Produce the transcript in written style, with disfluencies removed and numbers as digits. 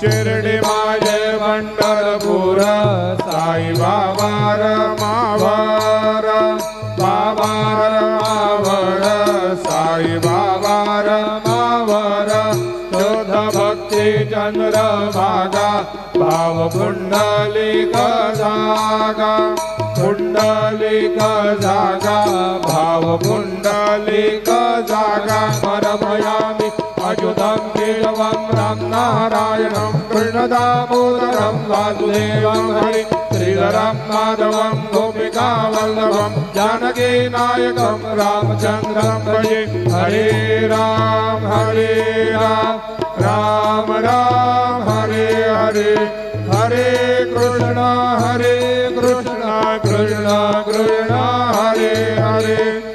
शिर्डी माझे पंढरपूर साई बाबा रमावर बाबा रमावर साई बाबा रमावर शोध भक्ती चंद्रभागा भाव पुंडलिक जागा पुंडलिक जागा भाव पुंडलिक जागा परमयामि अच्युतं केशवं राम नारायणं कृष्णदामोदरं वासुदेवं हरि श्रीधरं माधवं गोपिकावल्लभं जानकीनायकं रामचन्द्रं भजे हरे राम राम राम हरे हरे हरे कृष्ण कृष्ण कृष्ण हरे हरे